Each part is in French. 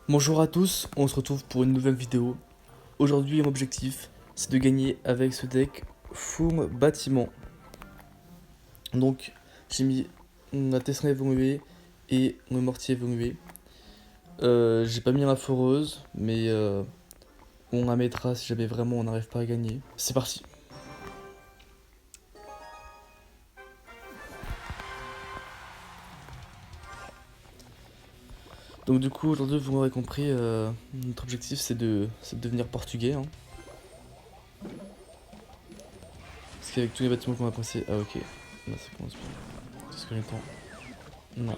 Bonjour à tous, on se retrouve pour une nouvelle vidéo. Aujourd'hui, mon objectif, c'est de gagner avec ce deck Foum Bâtiment. Donc, j'ai mis ma Tesserine évoluée et mon mortier évolué. J'ai pas mis la foreuse, mais on la mettra si jamais vraiment on n'arrive pas à gagner. C'est parti. Donc du coup, aujourd'hui, vous m'aurez compris, notre objectif, c'est de devenir portugais. Hein. Parce qu'avec tous les bâtiments qu'on va passer... Ah ok, là ça commence bien. C'est ce que j'entends. Non.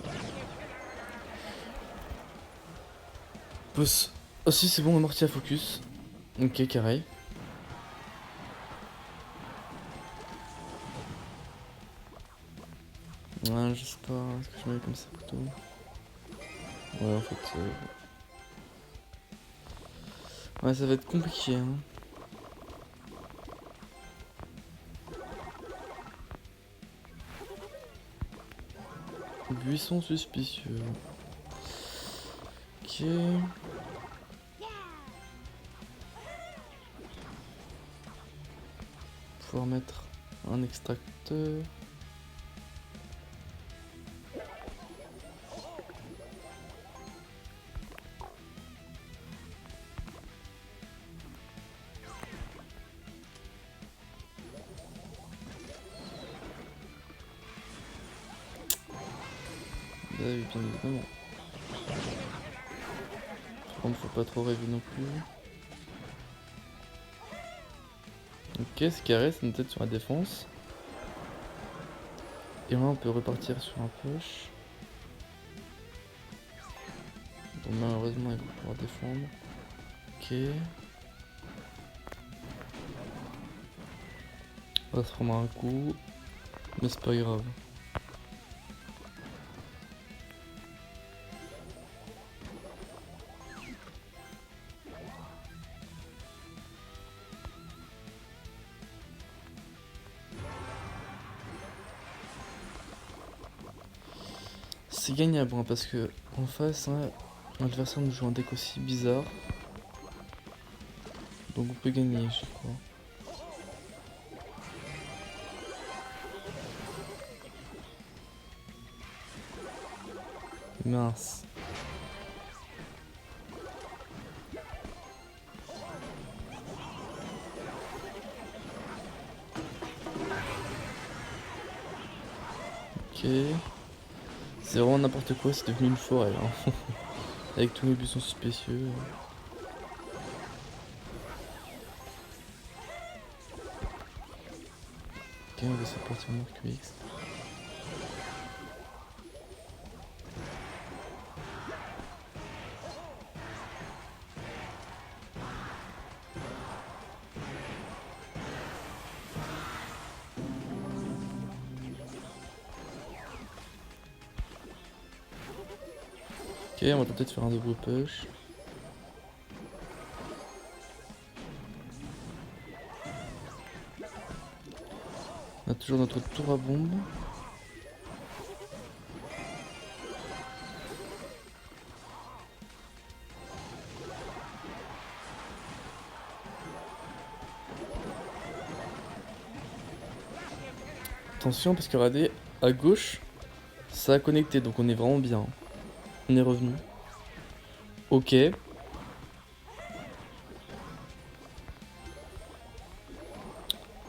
Pousse. Oh si, c'est bon, le mortier à focus. Ok, carré. Ouais, je sais pas, est-ce que je mets comme ça plutôt? Ouais, en fait... Ouais, ça va être compliqué, hein. Buisson suspicieux. Ok. Pouvoir mettre un extracteur. Bah oui, bien évidemment. Par contre, faut pas trop rêver non plus. Ok, ce carré, c'est une tête sur la défense. Et là, on peut repartir sur un push. Bon, malheureusement, il va pouvoir défendre. Ok. On va se prendre un coup. Mais c'est pas grave. C'est gagnable hein, parce que en face, hein, l'adversaire nous joue un deck aussi bizarre. Donc on peut gagner, je crois. Mince. Ok. C'est vraiment n'importe quoi, c'est devenu une forêt. Hein. Avec tous les buissons suspicieux. Ok, on va sortir Mercurix. Ok, on va tenter de faire un double push. On a toujours notre tour à bombe. Attention parce que regardez, à gauche, ça a connecté, donc on est vraiment bien. On est revenu. Ok.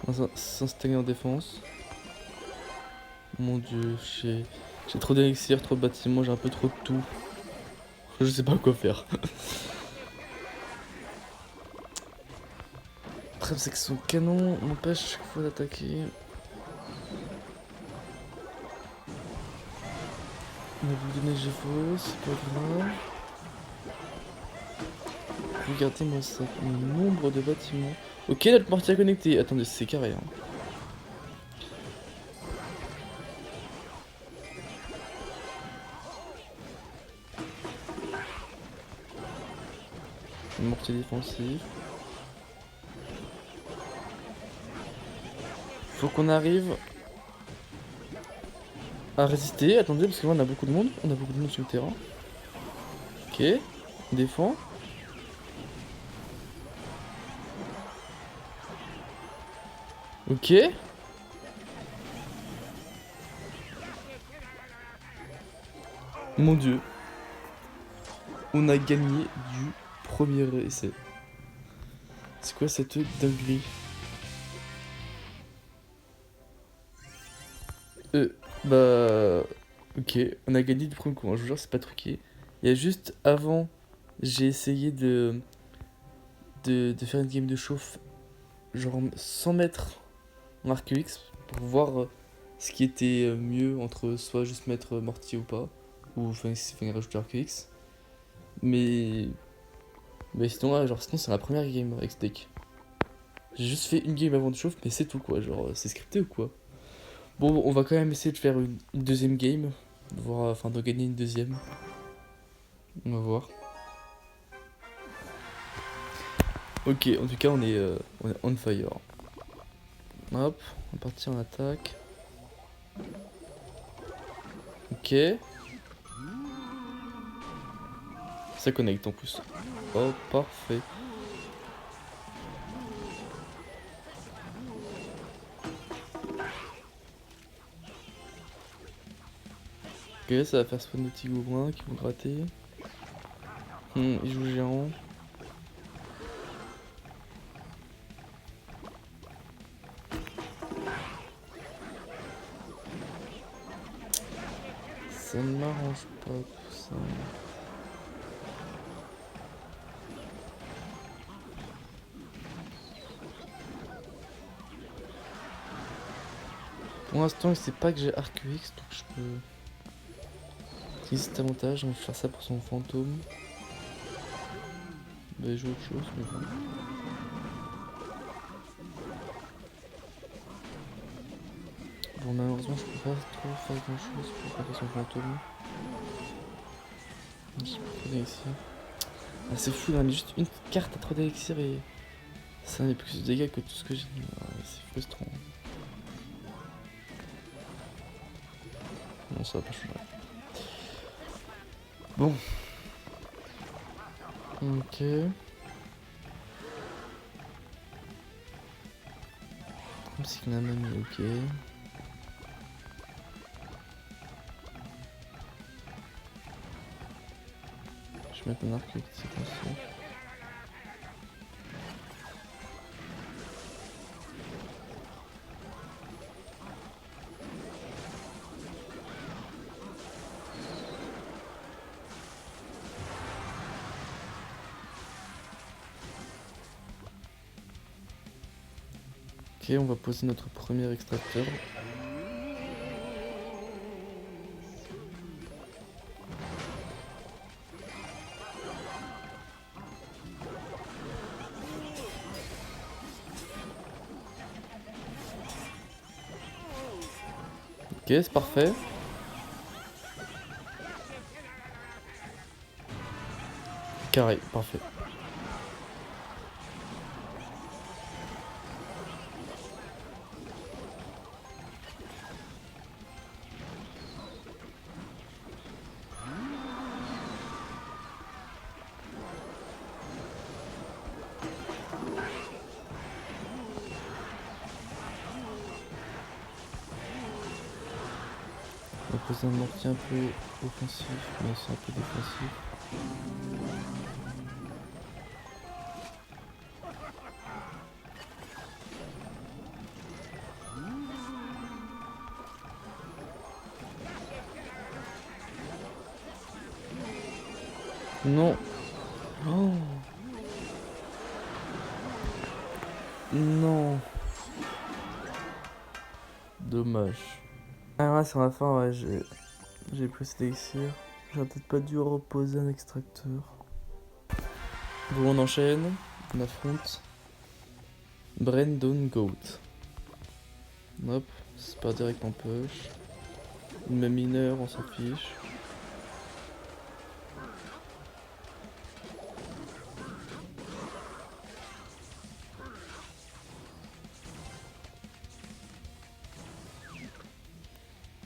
On va s'installer en défense. Mon dieu, j'ai trop d'élixir, trop de bâtiments, j'ai un peu trop de tout. Je sais pas quoi faire. Le problème c'est que son canon m'empêche à chaque fois d'attaquer. On a voulu donner GFO, c'est pas grave. Regardez-moi ça, le nombre de bâtiments. Ok, notre mortier connecté. Attendez, c'est carré. Hein. Un mortier défensif. Faut qu'on arrive à résister. Attendez, parce que là on a beaucoup de monde. On a beaucoup de monde sur le terrain. Ok. Défends. Ok. Mon dieu. On a gagné du premier essai. C'est quoi cette dinguerie? Bah... Ok, on a gagné du premier coup, hein, je vous jure, c'est pas truqué. Il y a juste avant, j'ai essayé de faire une game de chauffe, genre 100 mètres en arc X, pour voir ce qui était mieux entre soit juste mettre mortier ou pas, ou enfin rajouter arc X. Mais... Mais sinon, ouais, genre, sinon c'est la première game avec ce deck. J'ai juste fait une game avant de chauffe, mais c'est tout quoi, genre, c'est scripté ou quoi? Bon, on va quand même essayer de faire une deuxième game, voir, enfin de gagner une deuxième. On va voir. Ok, en tout cas, on est on fire. Hop, on est parti en attaque. Ok. Ça connecte en plus. Oh, parfait. Ok, ça va faire spawn de petits gobelins qui vont gratter. Ils jouent géant. Ça ne m'arrange pas tout ça. Pour l'instant, il sait pas que j'ai Arc X, donc je peux utiliser cet avantage. On va faire ça pour son fantôme. Il va jouer autre chose, mais bon. Bon, malheureusement, je peux pas trop faire grand chose pour faire son fantôme. J'ai pas trop d'élixir. Ah, c'est fou, il a mis juste une carte à 3 d'élixir et ça met plus de dégâts que tout ce que j'ai mis. Ah, c'est frustrant. Non, ça va pas changer. Bon. Ok. Comme si on a même mis ok. Je vais mettre un arc qui est conscient. Ok, on va poser notre premier extracteur. Ok, c'est parfait. Carré, parfait. On va poser un mortier un peu offensif, mais aussi un peu défensif. Non. Oh. Non. Dommage. Ah ouais, sur la fin, ouais, j'ai pris cet élixir. J'aurais peut-être pas dû reposer un extracteur. Bon, on enchaîne. On affronte Brandon Goat. Hop, c'est pas direct en push. Même mineur, on s'en fiche.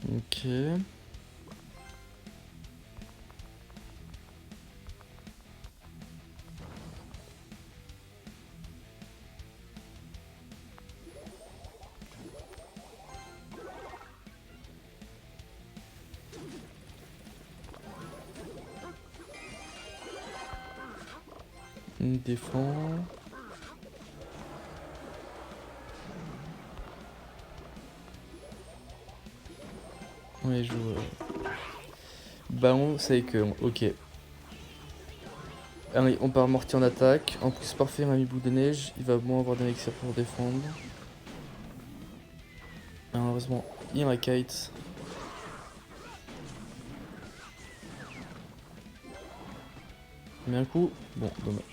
Ok. On défend. Ouais, je joue. Ballon, c'est avec eux. Ok. Allez, on part mortier en attaque. En plus, parfait, on a mis boule de neige. Il va moins avoir d'élixir pour défendre. Malheureusement, il y a un kite. Mais un coup, bon, dommage.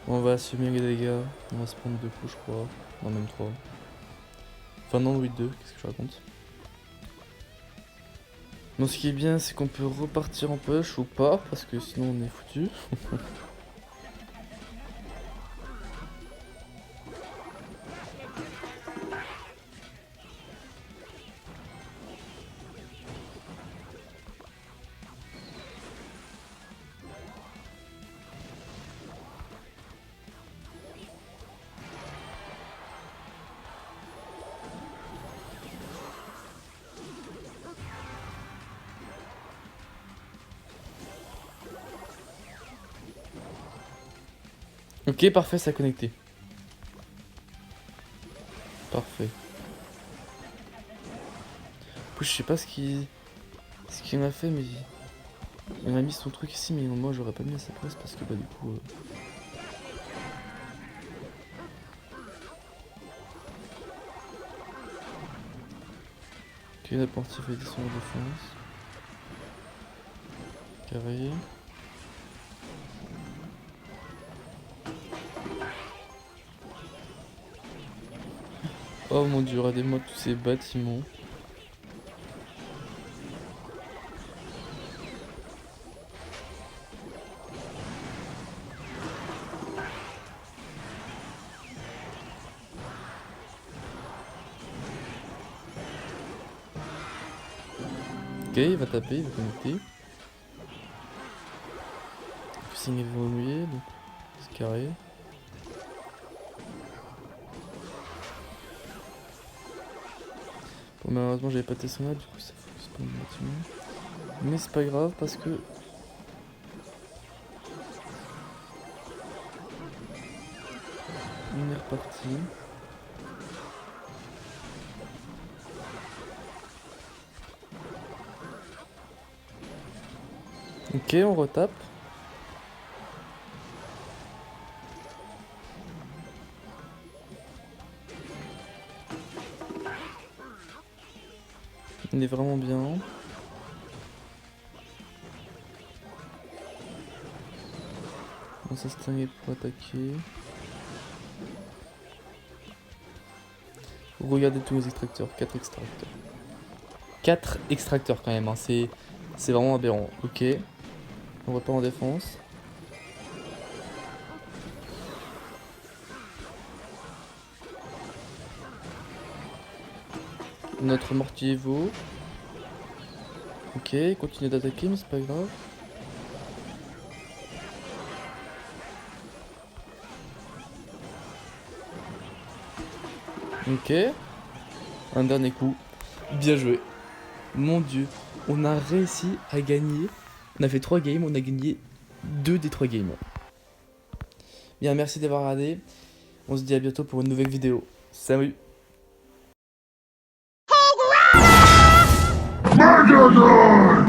On va assumer les dégâts. On va se prendre 2 coups, je crois. Non, même 3. Enfin, non, oui, 2. Qu'est-ce que je raconte? Bon, ce qui est bien, c'est qu'on peut repartir en push ou pas, parce que sinon on est foutu. Ok, parfait, ça a connecté. Parfait. En plus, je sais pas ce qu'il m'a fait, mais il m'a mis son truc ici, mais moi j'aurais pas mis à sa place parce que bah du coup. Ok, la partie fait descendre la défense. Carré. Oh mon dieu, regardez-moi tous ces bâtiments. Ok, il va taper, il va connecter. Le signe est verrouillé, donc c'est carré. Bon, malheureusement, j'avais pas testé là, du coup, ça fout pas le bâtiment. Mais c'est pas grave parce que. On est reparti. Ok, on retape. On est vraiment bien. On s'installer pour attaquer. Regardez tous mes extracteurs. 4 extracteurs. 4 extracteurs quand même, hein. C'est vraiment aberrant. Ok. On repart en défense. Notre mortier vaut. Ok, continue d'attaquer, mais c'est pas grave. Ok. Un dernier coup. Bien joué. Mon dieu. On a réussi à gagner. On a fait 3 games, on a gagné 2 des 3 games. Bien, merci d'avoir regardé. On se dit à bientôt pour une nouvelle vidéo. Salut. Megalon!